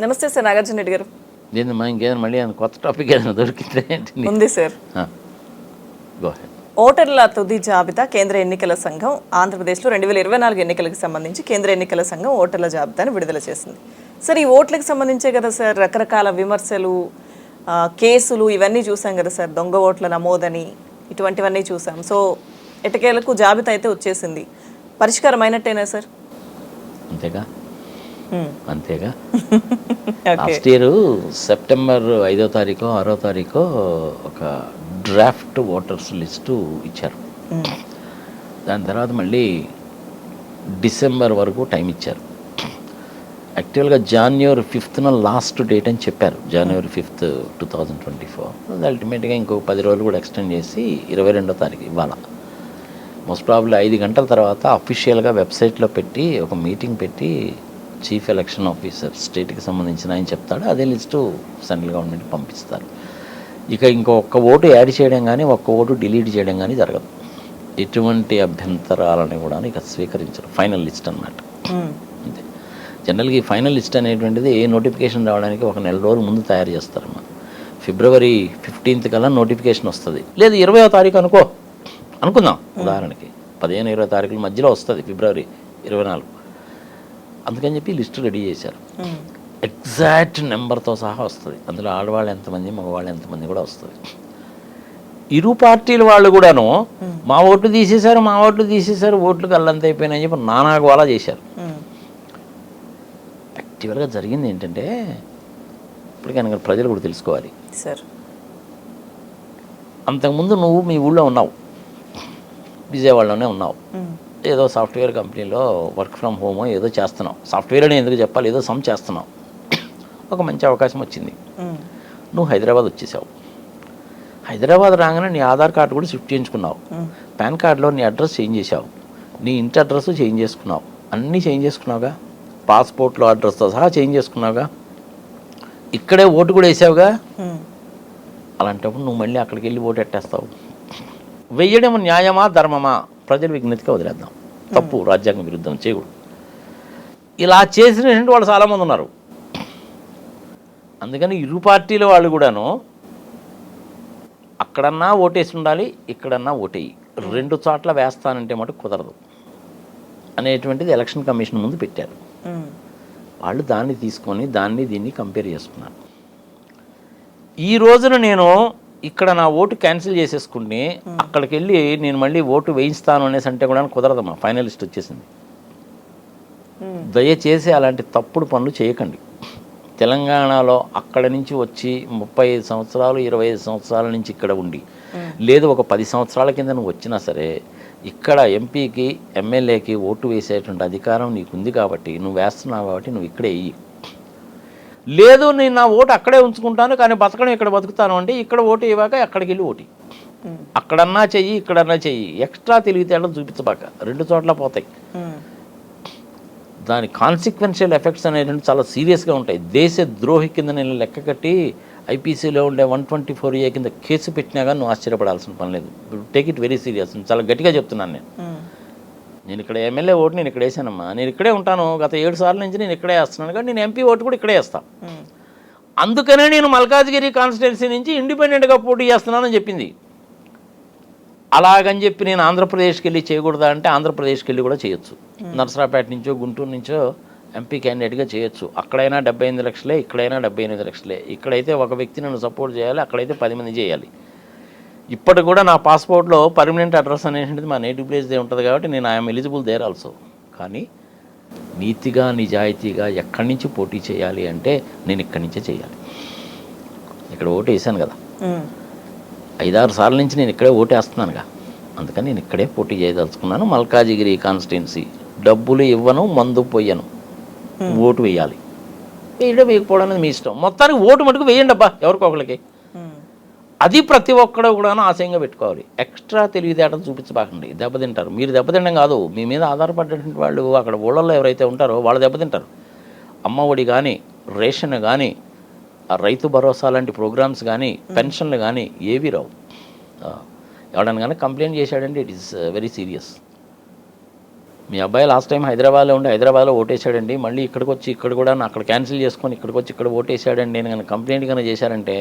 నమస్తే సార్, నాగార్జున రెడ్డి గారు. దీన్ని మా ఇంకేదైనా మళ్ళీ కొత్త టాపిక్ ఏదైనా దొరికితే ఉంది సార్. Go head. ఓటర్ల తుది జాబితా కేంద్ర ఎన్నికల సంఘం ఆంధ్రప్రదేశ్లో 2024 ఎన్నికలకు సంబంధించి కేంద్ర ఎన్నికల సంఘం ఓటర్ల జాబితాను విడుదల చేసింది. సార్, ఈ ఓట్లకు సంబంధించే కదా సార్ రకరకాల విమర్శలు, కేసులు ఇవన్నీ చూసాం కదా సార్. దొంగ ఓట్ల నమోదని ఇటువంటివన్నీ చూసాం. సో ఎటకేలకు జాబితా అయితే వచ్చేసింది. పరిష్కారం అయినట్టేనా సార్? అంతేగా అంతేగా. లాస్ట్ ఇయర్ సెప్టెంబర్ 5వ తారీఖు 6వ తారీఖు ఒక డ్రాఫ్ట్ ఓటర్స్ లిస్టు ఇచ్చారు. దాని తర్వాత మళ్ళీ డిసెంబర్ వరకు టైం ఇచ్చారు. యాక్చువల్గా January 5th లాస్ట్ డేట్ అని చెప్పారు. January 5th, 2024. అల్టిమేట్గా ఇంకొక 10 రోజులు కూడా ఎక్స్టెండ్ చేసి 22వ తారీఖు ఇవాళ మోస్ట్ ప్రాబ్లీ 5 గంటల తర్వాత అఫీషియల్గా వెబ్సైట్లో పెట్టి ఒక మీటింగ్ పెట్టి చీఫ్ ఎలక్షన్ ఆఫీసర్ స్టేట్కి సంబంధించిన ఆయన చెప్తాడు. అదే లిస్టు సెంట్రల్ గవర్నమెంట్కి పంపిస్తారు. ఇక ఇంకొక ఓటు యాడ్ చేయడం కానీ ఒక్క ఓటు డిలీట్ చేయడం కానీ జరగదు. ఎటువంటి అభ్యంతరాలని కూడా ఇక స్వీకరించరు. ఫైనల్ లిస్ట్ అన్నమాట. అంతే. జనరల్గా ఈ ఫైనల్ లిస్ట్ అనేటువంటిది నోటిఫికేషన్ రావడానికి ఒక నెల రోజుల ముందు తయారు చేస్తారమ్మా. February 15th కల్లా నోటిఫికేషన్ వస్తుంది. లేదు 20వ తారీఖు అనుకుందాం ఉదాహరణకి 15-20 తారీఖుల మధ్యలో వస్తుంది February 24. అందుకని చెప్పి లిస్టు రెడీ చేశారు. ఎగ్జాక్ట్ నెంబర్తో సహా వస్తుంది. అందులో ఆడవాళ్ళు ఎంతమంది మగవాళ్ళు ఎంతమంది కూడా వస్తుంది. ఇరు పార్టీల వాళ్ళు కూడాను మా ఓట్లు తీసేశారు ఓట్లు కల్లంత అయిపోయినాయని చెప్పి నానాగోలా చేశారు. యాక్చువల్గా జరిగింది ఏంటంటే ఇప్పటికైనా ప్రజలు కూడా తెలుసుకోవాలి సార్. అంతకుముందు నువ్వు మీ ఊళ్ళో ఉన్నావు, విజయవాడలోనే ఉన్నావు, ఏదో సాఫ్ట్వేర్ కంపెనీలో వర్క్ ఫ్రమ్ హోమ్ ఏదో చేస్తున్నావు. సాఫ్ట్వేర్ అని ఎందుకు చెప్పాలి, ఏదో సమ్ చేస్తున్నావు. ఒక మంచి అవకాశం వచ్చింది. నువ్వు హైదరాబాద్ వచ్చేసావు. హైదరాబాద్ రాగానే నీ ఆధార్ కార్డు కూడా షిఫ్ట్ చేయించుకున్నావు. పాన్ కార్డులో నీ అడ్రస్ చేంజ్ చేసావు. నీ ఇంటి అడ్రస్ చేంజ్ చేసుకున్నావు. అన్నీ చేంజ్ చేసుకున్నావుగా. పాస్పోర్ట్లో అడ్రస్తో సహా చేంజ్ చేసుకున్నావుగా. ఇక్కడే ఓటు కూడా వేసావుగా. అలాంటప్పుడు నువ్వు మళ్ళీ అక్కడికి వెళ్ళి ఓటు ఎట్టేస్తావు. వెయ్యడం న్యాయమా ధర్మమా ప్రజల విజ్ఞతగా వదిలేద్దాం. తప్పు, రాజ్యాంగ విరుద్ధం చేయకూడదు. ఇలా చేసినటువంటి వాళ్ళు చాలామంది ఉన్నారు. అందుకని ఇరు పార్టీల వాళ్ళు కూడాను అక్కడన్నా ఓటేసి ఉండాలి, ఇక్కడన్నా ఓటేయి, 2 చోట్ల వేస్తానంటే మటుకు కుదరదు అనేటువంటిది ఎలక్షన్ కమిషన్ ముందు పెట్టారు. వాళ్ళు దాన్ని తీసుకొని దీన్ని కంపేర్ చేసుకున్నారు. ఈ రోజున నేను ఇక్కడ నా ఓటు క్యాన్సిల్ చేసేసుకుంటే అక్కడికి వెళ్ళి నేను మళ్ళీ ఓటు వేయిస్తాను అనేసి అంటే కూడా కుదరదమ్మా. ఫైనలిస్ట్ వచ్చేసింది. దయచేసి అలాంటి తప్పుడు పనులు చేయకండి. తెలంగాణలో అక్కడ నుంచి వచ్చి 35 సంవత్సరాలు 25 సంవత్సరాల నుంచి ఇక్కడ ఉండి, లేదు ఒక 10 సంవత్సరాల కింద నువ్వు వచ్చినా సరే ఇక్కడ ఎంపీకి ఎమ్మెల్యేకి ఓటు వేసేటువంటి అధికారం నీకుంది కాబట్టి నువ్వు వేస్తున్నావు కాబట్టి నువ్వు ఇక్కడే వెయ్యి. లేదు నేను నా ఓటు అక్కడే ఉంచుకుంటాను కానీ బతకడం ఇక్కడ బతుకుతాను అంటే ఇక్కడ ఓటు ఇవ్వక అక్కడికి వెళ్ళి ఓటు అక్కడన్నా చెయ్యి ఇక్కడన్నా చెయ్యి. ఎక్స్ట్రా తెలివితేటలు చూపించబాక, 2 చోట్ల పోతాయి. దాని కాన్సిక్వెన్షియల్ ఎఫెక్ట్స్ అనేటువంటి చాలా సీరియస్గా ఉంటాయి. దేశ ద్రోహి కింద నేను లెక్క కట్టి ఐపీసీలో ఉండే 124A కింద కేసు పెట్టినా కానీ నువ్వు ఆశ్చర్యపడాల్సిన పని లేదు. Take it very serious. చాలా గట్టిగా చెప్తున్నాను నేను ఇక్కడ ఎమ్మెల్యే ఓటు నేను ఇక్కడ వేసానమ్మా. నేను ఇక్కడే ఉంటాను. గత 7 సార్ల నుంచి నేను ఇక్కడే వేస్తున్నాను కానీ నేను ఎంపీ ఓటు కూడా ఇక్కడే వేస్తాను. అందుకనే నేను మల్కాజ్గిరి కాన్స్టిట్యున్సీ నుంచి ఇండిపెండెంట్గా పోటీ చేస్తున్నానని చెప్పింది. అలాగని చెప్పి నేను ఆంధ్రప్రదేశ్కి వెళ్ళి చేయకూడదా అంటే ఆంధ్రప్రదేశ్కి వెళ్ళి కూడా చేయొచ్చు. నరసరావుపేట నుంచో గుంటూరు నుంచో ఎంపీ క్యాండిడేట్గా చేయొచ్చు. అక్కడైనా 78 లక్షలే, ఇక్కడైనా 78 లక్షలే. ఇక్కడైతే ఒక వ్యక్తి నన్ను సపోర్ట్ చేయాలి, అక్కడైతే 10 మంది చేయాలి. ఇప్పటికి కూడా నా పాస్పోర్ట్లో పర్మనెంట్ అడ్రస్ అనేటువంటిది మా నేటివ్ ప్లేస్దే ఉంటుంది కాబట్టి నేను ఐఎమ్ ఎలిజిబుల్ దేర్ ఆల్సో. కానీ నీతిగా నిజాయితీగా ఎక్కడి నుంచి పోటీ చేయాలి అంటే నేను ఇక్కడి నుంచే చేయాలి. ఇక్కడ ఓటు వేసాను కదా, 5-6 సార్ల నుంచి నేను ఇక్కడే ఓటు వేస్తున్నానుగా. అందుకని నేను ఇక్కడే పోటీ చేయదలుచుకున్నాను. మల్కాజిగిరి కాన్స్టిట్యున్సీ. డబ్బులు ఇవ్వను, మందు పొయ్యను, ఓటు వేయాలి. వేయడం వేయకపోవడం అనేది మీ ఇష్టం. మొత్తానికి ఓటు మటుకు వేయండి అబ్బా ఎవరికొకరికి. అది ప్రతి ఒక్కడో కూడా ఆశయంగా పెట్టుకోవాలి. ఎక్స్ట్రా తెలివితేటలు చూపించబాకండి, దెబ్బతింటారు. మీరు దెబ్బతినడం కాదు, మీ మీద ఆధారపడేటువంటి వాళ్ళు అక్కడ ఊళ్ళల్లో ఎవరైతే ఉంటారో వాళ్ళు దెబ్బతింటారు. అమ్మ ఒడి కానీ, రేషన్ కానీ, రైతు భరోసా లాంటి ప్రోగ్రామ్స్ కానీ, పెన్షన్లు కానీ ఏవి రావు. ఎవడన్నా కానీ కంప్లైంట్ చేశాడంటే ఇట్ ఈస్ వెరీ సీరియస్. మీ అబ్బాయి లాస్ట్ టైం హైదరాబాద్లో ఉండి హైదరాబాద్లో ఓటేసాడండి, మళ్ళీ ఇక్కడికి వచ్చి ఇక్కడ కూడా అక్కడ క్యాన్సిల్ చేసుకొని ఇక్కడికి వచ్చి ఇక్కడ ఓటేసాడండి నేను కనుక కంప్లైంట్ కనుక చేశారంటే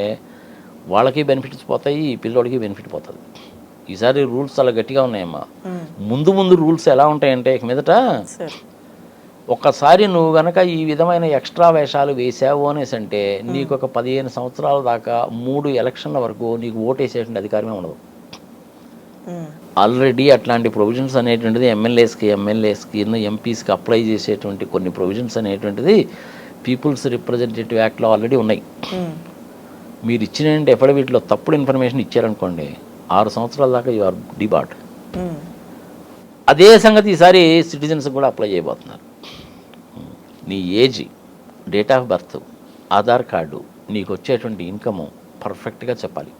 వాళ్ళకి బెనిఫిట్స్ పోతాయి, ఈ పిల్లోడికి బెనిఫిట్ పోతుంది. ఈసారి రూల్స్ చాలా గట్టిగా ఉన్నాయమ్మా. ముందు రూల్స్ ఎలా ఉంటాయంటే ఇక మీదట ఒక్కసారి నువ్వు కనుక ఈ విధమైన ఎక్స్ట్రా వేషాలు వేసావు అనేసి అంటే నీకు ఒక 15 సంవత్సరాల దాకా 3 ఎలక్షన్ల వరకు నీకు ఓటేసేటువంటి అధికారమే ఉండదు. ఆల్రెడీ అట్లాంటి ప్రొవిజన్స్ అనేటువంటిది ఎమ్మెల్యేస్కి ఎంపీస్కి అప్లై చేసేటువంటి కొన్ని ప్రొవిజన్స్ అనేటువంటిది పీపుల్స్ రిప్రజెంటేటివ్ యాక్ట్లో ఆల్రెడీ ఉన్నాయి. మీరు ఇచ్చిన ఎఫిడవిట్లో తప్పుడు ఇన్ఫర్మేషన్ ఇచ్చారనుకోండి 6 సంవత్సరాల దాకా యు ఆర్ డిబార్డ్. అదే సంగతి ఈసారి సిటిజన్స్ కూడా అప్లై చేయబోతున్నారు. నీ age, date of birth, Aadhaar card, నీకు వచ్చేటువంటి ఇన్కము పర్ఫెక్ట్గా చెప్పాలి.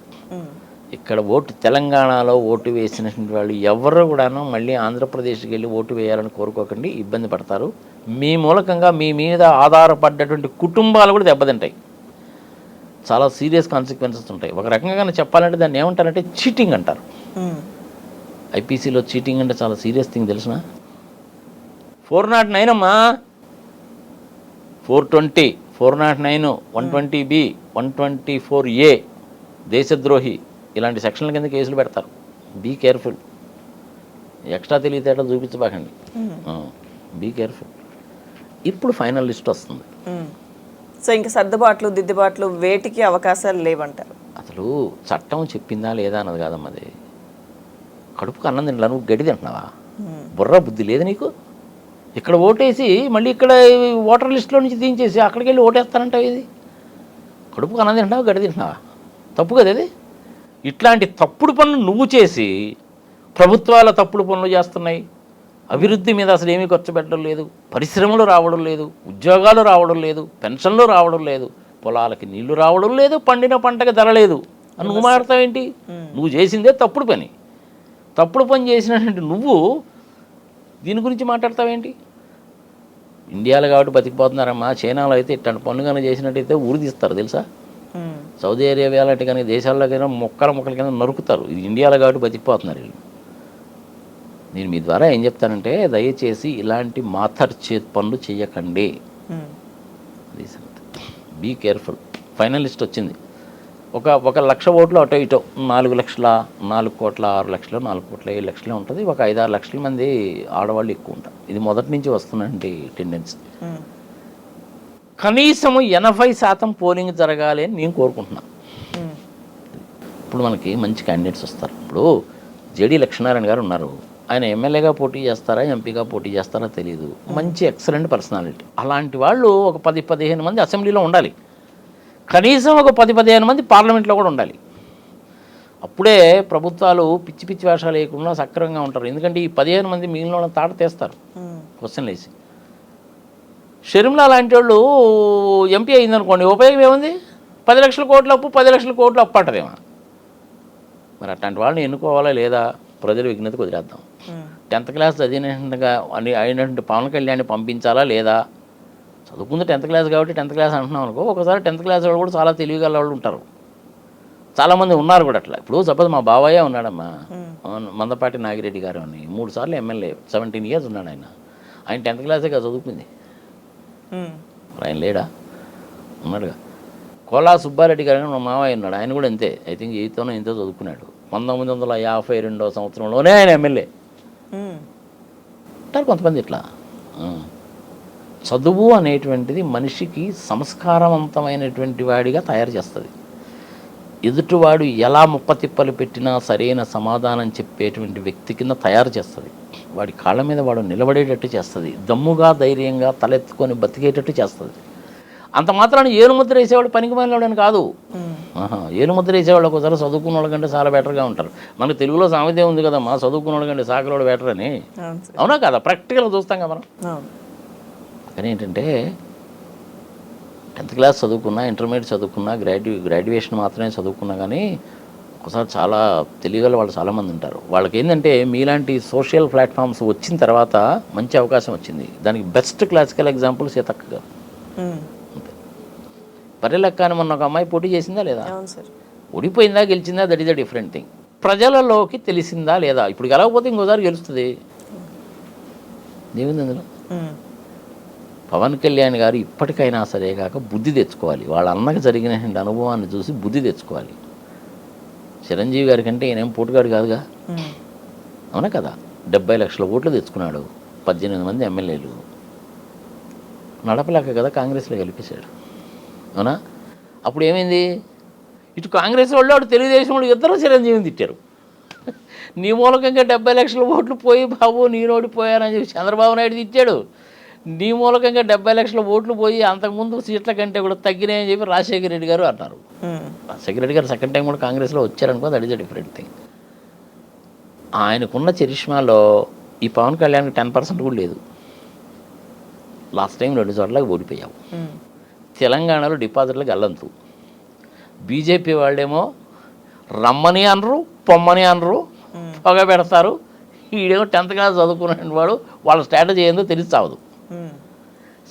ఇక్కడ తెలంగాణలో ఓటు వేసినటువంటి వాళ్ళు ఎవరు కూడాను మళ్ళీ ఆంధ్రప్రదేశ్కి వెళ్ళి ఓటు వేయాలని కోరుకోకండి, ఇబ్బంది పడతారు. మీ మూలకంగా మీ మీద ఆధారపడ్డటువంటి కుటుంబాలు కూడా దెబ్బతింటాయి. చాలా సీరియస్ కాన్సిక్వెన్సెస్ ఉంటాయి. ఒక రకంగా చెప్పాలంటే దాన్ని ఏమంటారంటే చీటింగ్ అంటారు. ఐపీసీలో చీటింగ్ అంటే చాలా సీరియస్ థింగ్ తెలిసిన. 409 అమ్మా, 420, 409, 120B, 124A దేశద్రోహి ఇలాంటి సెక్షన్ల కింద కేసులు పెడతారు. Be careful. ఎక్స్ట్రా తెలివితేటలు చూపించబాకండి. Be careful. ఇప్పుడు ఫైనల్ లిస్ట్ వస్తుంది. సో ఇంకా సర్దుబాట్లు దిద్దుబాట్లు వేటికి అవకాశాలు లేవంటారు. అసలు చట్టం చెప్పిందా లేదా అన్నది కాదమ్మా. అది కడుపుకు అన్నం తింటా, నువ్వు గడి తింటున్నావా? బుర్ర బుద్ధి లేదు నీకు? ఇక్కడ ఓటేసి మళ్ళీ ఇక్కడ ఓటర్ లిస్టులో నుంచి తీయించేసి అక్కడికి వెళ్ళి ఓటేస్తానంటావు. ఇది కడుపుకు అన్నం తింటున్నావా, గడి తింటున్నావా? తప్పు కదా ఇది. ఇట్లాంటి తప్పుడు పనులు నువ్వు చేసి ప్రభుత్వాల తప్పుడు పనులు చేస్తున్నాయి. అభివృద్ధి మీద అసలు ఏమీ ఖర్చు పెట్టడం లేదు, పరిశ్రమలు రావడం లేదు, ఉద్యోగాలు రావడం లేదు, పెన్షన్లు రావడం లేదు, పొలాలకి నీళ్లు రావడం లేదు, పండిన పంటకి ధర లేదు అని నువ్వు మాట్లాడతావేంటి? నువ్వు చేసిందే తప్పుడు పని. తప్పుడు పని చేసినటువంటి నువ్వు దీని గురించి మాట్లాడతావేంటి? ఇండియాలో కాబట్టి బతికిపోతున్నారమ్మా. చైనాలో అయితే ఇట్లాంటి పనులు చేసినట్టయితే ఊరి తీస్తారు తెలుసా. సౌదీ అరేబియా లాంటి కానీ దేశాల్లోకైనా మొక్కల కింద నరుకుతారు. ఇది ఇండియాలో కాబట్టి బతికిపోతున్నారు వీళ్ళు. నేను మీ ద్వారా ఏం చెప్తానంటే దయచేసి ఇలాంటి పనులు చేయకండి. Be careful. ఫైనల్ లిస్ట్ వచ్చింది. ఒక 1,00,000 ఓట్లు అటో ఇటో 4 లక్షల, 4 కోట్ల, 6 లక్షలు, 4 కోట్ల, 7 లక్షలే ఉంటుంది. ఒక 5-6 లక్షల మంది ఆడవాళ్ళు ఎక్కువ ఉంటారు. ఇది మొదటి నుంచి వస్తున్నటువంటి టెండెన్సీ. కనీసము 80% పోలింగ్ జరగాలి అని నేను కోరుకుంటున్నాను. ఇప్పుడు మనకి మంచి క్యాండిడేట్స్ వస్తారు. ఇప్పుడు జేడీ లక్ష్మీనారాయణ గారు ఉన్నారు. ఆయన ఎమ్మెల్యేగా పోటీ చేస్తారా, ఎంపీగా పోటీ చేస్తారా తెలియదు. మంచి ఎక్సలెంట్ పర్సనాలిటీ. అలాంటి వాళ్ళు ఒక 10-15 మంది అసెంబ్లీలో ఉండాలి. కనీసం ఒక 10-15 మంది పార్లమెంట్లో కూడా ఉండాలి. అప్పుడే ప్రభుత్వాలు పిచ్చి పిచ్చి వేషాలు వేయకుండా సక్రమంగా ఉంటారు. ఎందుకంటే ఈ 15 మంది మిగిలిన తాట తీస్తారు క్వశ్చన్లు వేసి. షర్మిల లాంటి వాళ్ళు ఎంపీ అయిందనుకోండి, ఉపయోగం ఏముంది? 10 లక్షల కోట్ల అప్పు, 10 లక్షల కోట్ల అప్పు అంటారేమో. మరి అట్లాంటి వాళ్ళని ఎన్నుకోవాలా లేదా? ప్రజలు విజ్ఞతకు వదిలేద్దాం. 10th క్లాస్ చదివినట్టుగా అయినటువంటి పవన్ కళ్యాణ్ని పంపించాలా లేదా? చదువుకుంది 10th క్లాస్ కాబట్టి 10th క్లాస్ అంటున్నాం అనుకో. ఒకసారి 10th క్లాస్ వాళ్ళు కూడా చాలా తెలివిగల వాళ్ళు ఉంటారు. చాలామంది ఉన్నారు కూడా అట్లా. ఇప్పుడు సపోజ్ మా బావయ్య ఉన్నాడమ్మా, మందపాటి నాగిరెడ్డి గారు అని 3 సార్లు ఎమ్మెల్యే, 17 years ఉన్నాడు ఆయన. ఆయన 10th క్లాసేగా చదువుకుంది. ఆయన లేడా? ఉన్నాడుగా. కోలా సుబ్బారెడ్డి గారు మా మావయ్య ఉన్నాడు. ఆయన కూడా అంతే. ఐ థింక్ 8th ఎంతో చదువుకున్నాడు. 1952వ సంవత్సరంలోనే ఆయన ఎమ్మెల్యే. అంటారు కొంతమంది ఇట్లా. చదువు అనేటువంటిది మనిషికి సంస్కారవంతమైనటువంటి వాడిగా తయారు చేస్తుంది. ఎదుటివాడు ఎలా ముప్పతిప్పలు పెట్టినా సరైన సమాధానం చెప్పేటువంటి వ్యక్తి కింద తయారు చేస్తుంది. వాడి కాళ్ళ మీద వాడు నిలబడేటట్టు చేస్తుంది. దమ్ముగా ధైర్యంగా తలెత్తుకొని బతికేటట్టు చేస్తుంది. అంత మాత్రాన్ని ఏలుముద్ర వేసేవాడు పనికి మాలినవాడని కాదు. ఏలుముద్ర వేసేవాళ్ళు ఒకసారి చదువుకున్న వాళ్ళ కంటే చాలా బెటర్గా ఉంటారు. మనకు తెలుగులో సామెత ఉంది కదమ్మా, చదువుకున్న వాళ్ళ కంటే సాకలోడు బెటర్ అని. అవునా కదా? ప్రాక్టికల్గా చూస్తాం కదా మనం. కానీ ఏంటంటే 10th క్లాస్ చదువుకున్నా, ఇంటర్మీడియట్ చదువుకున్నా, గ్రాడ్యుయేషన్ మాత్రమే చదువుకున్నా కానీ ఒకసారి చాలా తెలియగల వాళ్ళు చాలామంది ఉంటారు. వాళ్ళకి ఏంటంటే మీలాంటి సోషల్ ప్లాట్ఫామ్స్ వచ్చిన తర్వాత మంచి అవకాశం వచ్చింది. దానికి బెస్ట్ క్లాసికల్ ఎగ్జాంపుల్ సీతక్క గారు. అంతే. పర్యలక్క అని మొన్న ఒక అమ్మాయి పోటీ చేసిందా లేదా? ఓడిపోయిందా గెలిచిందా that is the different thing. ప్రజలలోకి తెలిసిందా లేదా? ఇప్పుడు గెలవకపోతే ఇంకోసారి గెలుస్తుంది. ఏముంది అందులో? పవన్ కళ్యాణ్ గారు ఇప్పటికైనా సరే కాక బుద్ధి తెచ్చుకోవాలి. వాళ్ళ అన్నకు జరిగిన అనుభవాన్ని చూసి బుద్ధి తెచ్చుకోవాలి. చిరంజీవి గారి కంటే ఈయనేం పోటుగాడు కాదుగా, అవునా కదా? 70 లక్షల ఓట్లు తెచ్చుకున్నాడు, 18 మంది ఎమ్మెల్యేలు, నడపలేక కదా కాంగ్రెస్లో గెలిపేశాడు, అవునా? అప్పుడు ఏమైంది? ఇటు కాంగ్రెస్ వాళ్ళు అటు తెలుగుదేశం వాళ్ళు ఇద్దరు చిరంజీవిని తిట్టారు. నీ మూలకంగా 70 లక్షల ఓట్లు పోయి బాబు నేను ఓడిపోయానని చెప్పి చంద్రబాబు నాయుడు తిట్టాడు. నీ మూలకంగా 70 లక్షల ఓట్లు పోయి అంతకుముందు సీట్ల కంటే కూడా తగ్గినాయని చెప్పి రాజశేఖర రెడ్డి గారు అన్నారు. రాజశేఖర రెడ్డి గారు సెకండ్ టైం కూడా కాంగ్రెస్లో వచ్చారనుకో, that is a different thing. ఆయనకున్న చరిష్మాలో ఈ పవన్ కళ్యాణ్కి 10% కూడా లేదు. లాస్ట్ టైం 2 చోట్లకి ఓడిపోయావు. తెలంగాణలో డిపాజిట్లు గల్లంతు. బీజేపీ వాళ్ళేమో రమ్మని అనరు, పొమ్మని అనరు, పొగ పెడతారు. ఈడేమో 10th క్లాస్ చదువుకున్న వాడు, వాళ్ళ స్ట్రాటజీ ఏందో తెలిసి చావదు.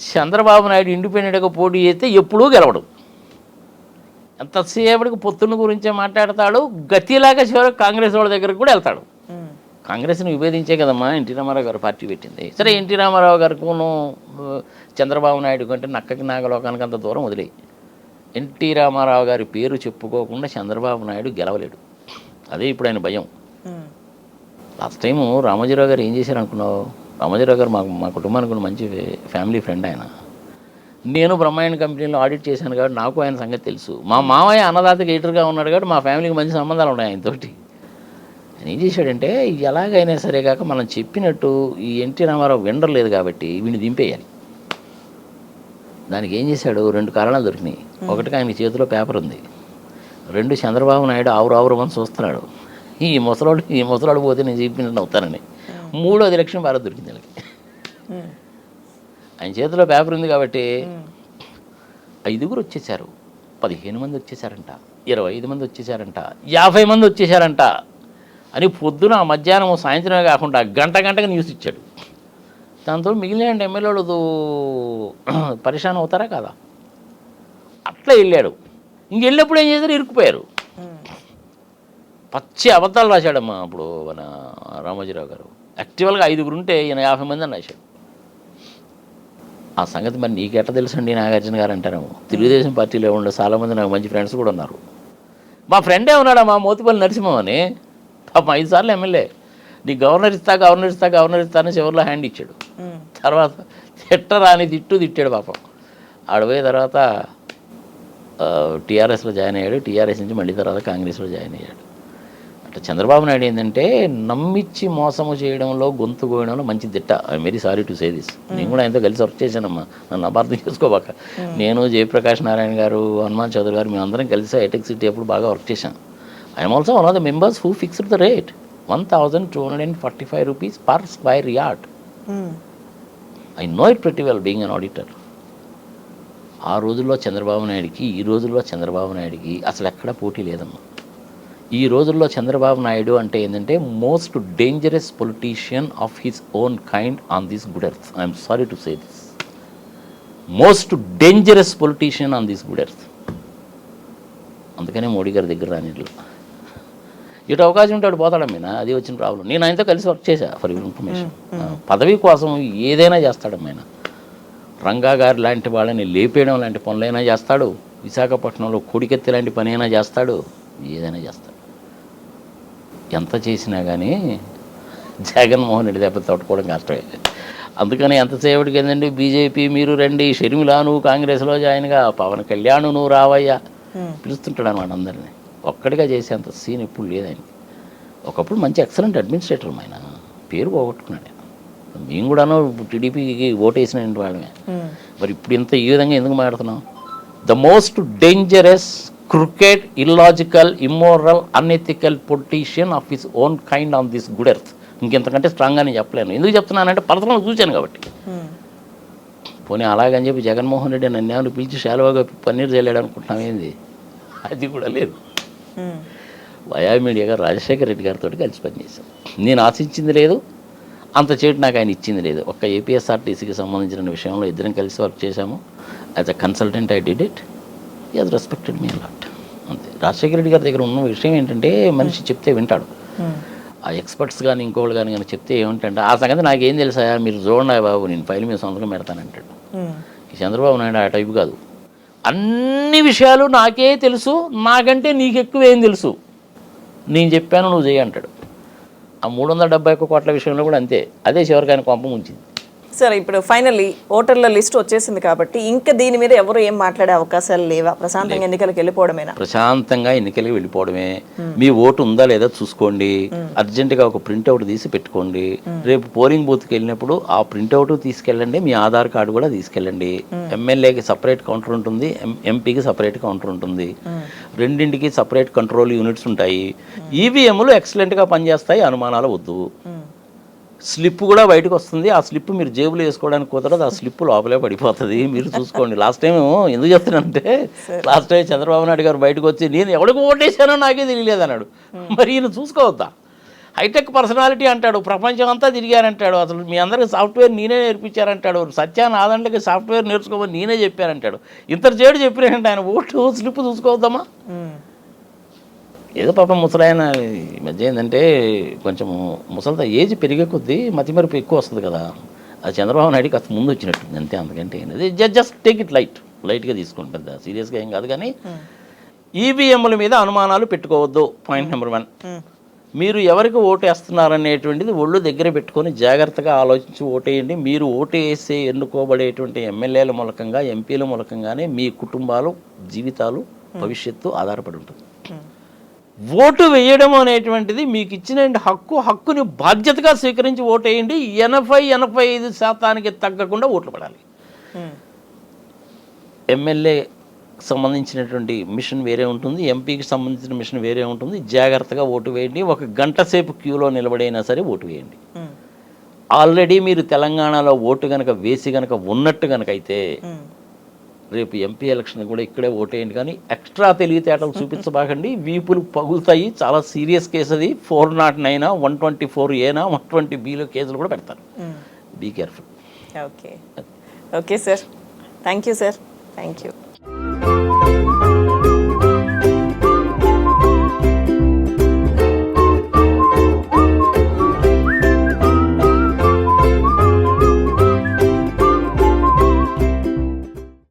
చంద్రబాబు నాయుడు ఇండిపెండెంట్గా పోటీ చేస్తే ఎప్పుడూ గెలవడు. ఎంతసేపటికి పొత్తుల గురించే మాట్లాడతాడు. గతిలాగా చివరికి కాంగ్రెస్ వాళ్ళ దగ్గరకు కూడా వెళ్తాడు. కాంగ్రెస్ని విభేదించే కదమ్మా ఎన్టీ రామారావు గారు పార్టీ పెట్టింది. సరే, ఎన్టీ రామారావు గారికును చంద్రబాబు నాయుడు కంటే నక్కకి నాగలోకానికి అంత దూరం వదిలేయి. ఎన్టీ రామారావు గారి పేరు చెప్పుకోకుండా చంద్రబాబు నాయుడు గెలవలేడు. అదే ఇప్పుడు ఆయన భయం. లాస్ట్ టైము రామోజీరావు గారు ఏం చేశారు అనుకున్నావు? రామోజీరావు గారు మా కుటుంబానికి మంచి ఫ్యామిలీ ఫ్రెండ్ ఆయన. నేను బ్రహ్మాండ కంపెనీలో ఆడిట్ చేశాను కాబట్టి నాకు ఆయన సంగతి తెలుసు. మా మామయ్య అన్నదాతకి ఎడిటర్గా ఉన్నాడు కాబట్టి మా ఫ్యామిలీకి మంచి సంబంధాలు ఉన్నాయి ఆయనతోటి. ఆయన ఏం చేశాడంటే, ఎలాగైనా సరే కాక మనం చెప్పినట్టు ఈ ఎన్టీ రామారావు వినలేదు కాబట్టి వీడిని దింపేయాలి. దానికి ఏం చేశాడు? 2 కారణాలు దొరికినాయి. ఒకటికి ఆయన చేతిలో పేపర్ ఉంది, 2 చంద్రబాబు నాయుడు ఆవురావురమని చూస్తున్నాడు. ఈ ముసలాడు పోతే నేను చెప్పినట్టు అవుతానని. 3వ ఎలక్షన్ భారత్ దొరికింది వీళ్ళకి. ఆయన చేతిలో పేపర్ ఉంది కాబట్టి 5 వచ్చేసారు, 15 మంది వచ్చేసారంట, 25 మంది వచ్చేసారంట, 50 మంది వచ్చేసారంట అని పొద్దున మధ్యాహ్నం సాయంత్రమే కాకుండా గంటగా న్యూస్ ఇచ్చాడు. దాంతో మిగిలిన ఎమ్మెల్యేలు పరిశాన్ అవుతారా కదా? అట్లా వెళ్ళాడు. ఇంకెళ్ళినప్పుడు ఏం చేశారు? ఇరుక్కుపోయారు. పచ్చి అబద్ధాలు రాశాడమ్మా అప్పుడు మన రామోజీరావు గారు. యాక్చువల్గా 5 ఉంటే ఈయన 50 మంది అని రాశాడు. ఆ సంగతి మరి నీకెట్లా తెలుసండి నాగార్జున గారు అంటారేమో. తెలుగుదేశం పార్టీలో ఉండే చాలామంది నాకు మంచి ఫ్రెండ్స్ కూడా ఉన్నారు. మా ఫ్రెండే ఉన్నాడమ్మా మోతిపల్లి నరసింహం అని, పాపం 5 సార్లు ఎమ్మెల్యే. నీకు గవర్నర్ ఇస్తా అని చివరిలో హ్యాండ్ ఇచ్చాడు. తర్వాత తిట్టరాని తిట్టాడు పాపం. ఆడపోయే తర్వాత టీఆర్ఎస్లో జాయిన్ అయ్యాడు. టీఆర్ఎస్ నుంచి మళ్ళీ తర్వాత కాంగ్రెస్లో జాయిన్ అయ్యాడు. అట్లా చంద్రబాబు నాయుడు ఏంటంటే నమ్మిచ్చి మోసము చేయడంలో, గొంతు కోయడంలో మంచి దిట్ట. I'm very sorry to say this. నేను కూడా ఆయనతో కలిసి వర్క్ చేశానమ్మా, నన్ను అపార్థం చేసుకోబాక. నేను, జయప్రకాష్ నారాయణ గారు, హనుమాన్ చౌదరి గారు, మేమందరం కలిసి హైటెక్ సిటీ అప్పుడు బాగా వర్క్ చేశాం. I'm also one of the members who fixed the rate 1,245 rupees per square yard. I know it pretty well being an auditor. ఆ రోజుల్లో చంద్రబాబు నాయుడికి, ఈ రోజుల్లో చంద్రబాబు నాయుడికి అసలు ఎక్కడ పోటీ లేదమ్మా. ఈ రోజుల్లో చంద్రబాబు నాయుడు అంటే ఏంటంటే most dangerous politician of his own kind on this good earth. I'm sorry to say this. Most dangerous politician on this good earth. అందుకనే మోడీ గారి దగ్గర రానిట్లు. ఇటు అవకాశం ఉంటే అటు పోతాడమ్మా, అది వచ్చిన ప్రాబ్లం. నేను ఆయనతో కలిసి వర్క్ చేశా ఫర్ యువర్ ఇన్ఫర్మేషన్. పదవి కోసం ఏదైనా చేస్తాడమ్మా ఆయన. రంగా గారు లాంటి వాళ్ళని లేపేయడం లాంటి పనులైనా చేస్తాడు, విశాఖపట్నంలో కొడికెత్తి లాంటి పని అయినా చేస్తాడు, ఏదైనా చేస్తాడు. ఎంత చేసినా కానీ జగన్మోహన్ రెడ్డి దెబ్బ తట్టుకోవడం కష్టమే. అందుకని ఎంతసేపటికి ఏంటంటే బీజేపీ మీరు రండి, షర్మిలా నువ్వు కాంగ్రెస్లో జాయిన్గా, పవన్ కళ్యాణ్ నువ్వు రావయ్యా పిలుస్తుంటాడు అనమాట అందరినీ. ఒక్కడిగా చేసేంత సీన్ ఎప్పుడు లేదని. ఒకప్పుడు మంచి ఎక్సలెంట్ అడ్మినిస్ట్రేటర్ ఆయన, పేరు పోగొట్టుకున్నాడు. మేము కూడాను టీడీపీకి ఓటేసిన వాళ్ళమే. మరి ఇప్పుడు ఇంత ఈ విధంగా ఎందుకు మాట్లాడుతున్నాం? The most dangerous, crooked, illogical, immoral, unethical politician of his own kind on this good earth. ఇంకెంతకంటే స్ట్రాంగ్గా నేను చెప్పలేను. ఎందుకు చెప్తున్నానంటే పర్సనల్గా చూశాను కాబట్టి. పోనీ అలాగని చెప్పి జగన్మోహన్ రెడ్డి నన్ను ఏమైనా పిలిచి శాలువాగా పన్నీర్ చేయలేడు అనుకుంటున్నాం ఏంది? అది కూడా లేదు. వయా మీడియాగా రాజశేఖర రెడ్డి గారితో కలిసి పనిచేశాను. నేను ఆశించింది లేదు, అంత చేటు నాకు ఆయన ఇచ్చింది లేదు. ఒక్క ఏపీఎస్ఆర్టీసీకి సంబంధించిన విషయంలో ఇద్దరం కలిసి వర్క్ చేశాము. As a consultant I did it. He has respected me lot. అంతే. రాజశేఖర రెడ్డి గారి దగ్గర ఉన్న విషయం ఏంటంటే మనిషి చెప్తే వింటాడు. ఆ ఎక్స్పర్ట్స్ కానీ ఇంకోళ్ళు కానీ చెప్తే ఏమిటంటే ఆ సంగతి నాకేం తెలుసా, మీరు చూడండి బాబు, నేను ఫైల్ మీద సంతకం పెడతానంటాడు. ఈ చంద్రబాబు నాయుడు ఆ టైపు కాదు. అన్ని విషయాలు నాకే తెలుసు, నాకంటే నీకు ఎక్కువ ఏం తెలుసు, నేను చెప్పాను నువ్వు చేయి అంటాడు. ఆ 371 కోట్ల విషయంలో కూడా అంతే. అదే చివరికి ఆయన కొంప ముంచింది. సార్ ఇప్పుడు ఫైనల్లీ ఓటర్ల లిస్ట్ వచ్చేసింది కాబట్టి ఇంకా దీని మీద ఎవరు ఏం మాట్లాడే అవకాశాలు లేవా? ప్రశాంతంగా ఎన్నికలకు వెళ్ళిపోవడమేనా? ప్రశాంతంగా ఎన్నికలకు వెళ్ళిపోవడమే. మీ ఓటు ఉందా లేదా చూసుకోండి, అర్జెంటుగా ఒక ప్రింట్అవుట్ తీసి పెట్టుకోండి. రేపు పోలింగ్ బూత్కి వెళ్ళినప్పుడు ఆ ప్రింట్అవుట్ తీసుకెళ్ళండి, మీ ఆధార్ కార్డు కూడా తీసుకెళ్ళండి. ఎమ్మెల్యేకి సపరేట్ కౌంటర్ ఉంటుంది, ఎంపీకి సపరేట్ కౌంటర్ ఉంటుంది. రెండింటికి సపరేట్ కంట్రోల్ యూనిట్స్ ఉంటాయి. ఈవీఎంలు ఎక్సలెంట్గా పనిచేస్తాయి, అనుమానాలు వద్దు. స్లిప్ కూడా బయటకు వస్తుంది. ఆ స్లిప్ మీరు జేబులో వేసుకోవడానికి కుదరదు, ఆ స్లిప్ లోపలే పడిపోతుంది. మీరు చూసుకోండి. లాస్ట్ టైం ఎందుకు చెప్తున్నానంటే, లాస్ట్ టైం చంద్రబాబు నాయుడు గారు బయటకు వచ్చి నేను ఎవరికి ఓటేసానో నాకే తెలియలేదు అన్నాడు. మరి ఈయన చూసుకోవద్దా? హైటెక్ పర్సనాలిటీ అంటాడు, ప్రపంచం అంతా తిరిగారంటాడు, అసలు మీ అందరికీ సాఫ్ట్వేర్ నేనే నేర్పించారంటాడు, సత్యాన్ని ఆదండకి సాఫ్ట్వేర్ నేర్చుకోమని నేనే చెప్పానంటాడు. ఇంత చేడు చెప్పినంటే ఆయన ఓటు స్లిప్ చూసుకోవద్దామా? ఏదో పాపం ముసలాయన ఈ మధ్య ఏంటంటే కొంచెం ముసలితో ఏజ్ పెరిగే కొద్దీ మతిమరుపు ఎక్కువ వస్తుంది కదా. అది చంద్రబాబు నాయుడుకి అసలు ముందు వచ్చినట్టుంది అంతే. అందుకంటే అది జస్ట్ టేక్ ఇట్ లైట్గా తీసుకుంటుంది, సీరియస్గా ఏం కాదు. కానీ ఈవీఎంల మీద అనుమానాలు పెట్టుకోవద్దు. పాయింట్ నెంబర్ 1, మీరు ఎవరికి ఓటు వేస్తున్నారనేటువంటిది ఒళ్ళు దగ్గర పెట్టుకొని జాగ్రత్తగా ఆలోచించి ఓటేయండి. మీరు ఓటు వేసే ఎన్నుకోబడేటువంటి ఎమ్మెల్యేల మూలకంగా, ఎంపీల మూలకంగానే మీ కుటుంబాలు, జీవితాలు, భవిష్యత్తు ఆధారపడి ఉంటుంది. ఓటు వేయడం అనేటువంటిది మీకు ఇచ్చిన హక్కుని బాధ్యతగా స్వీకరించి ఓటేయండి. 80-85% తగ్గకుండా ఓట్లు పడాలి. ఎమ్మెల్యే సంబంధించినటువంటి మిషన్ వేరే ఉంటుంది, ఎంపీకి సంబంధించిన మిషన్ వేరే ఉంటుంది. జాగ్రత్తగా ఓటు వేయండి. 1 గంట సేపు క్యూలో నిలబడైనా సరే ఓటు వేయండి. ఆల్రెడీ మీరు తెలంగాణలో ఓటు కనుక వేసి కనుక ఉన్నట్టు కనుక అయితే రేపు ఎంపీ ఎలక్షన్ కూడా ఇక్కడే ఓటేయండి. కానీ ఎక్స్ట్రా తెలివితేటలు చూపించబాకండి, వీపులు పగులుతాయి. చాలా సీరియస్ కేసు అది. 409, 124A, 120Bలో కేసులు కూడా పెడతారు. Be careful. Okay sir, thank you sir, thank you.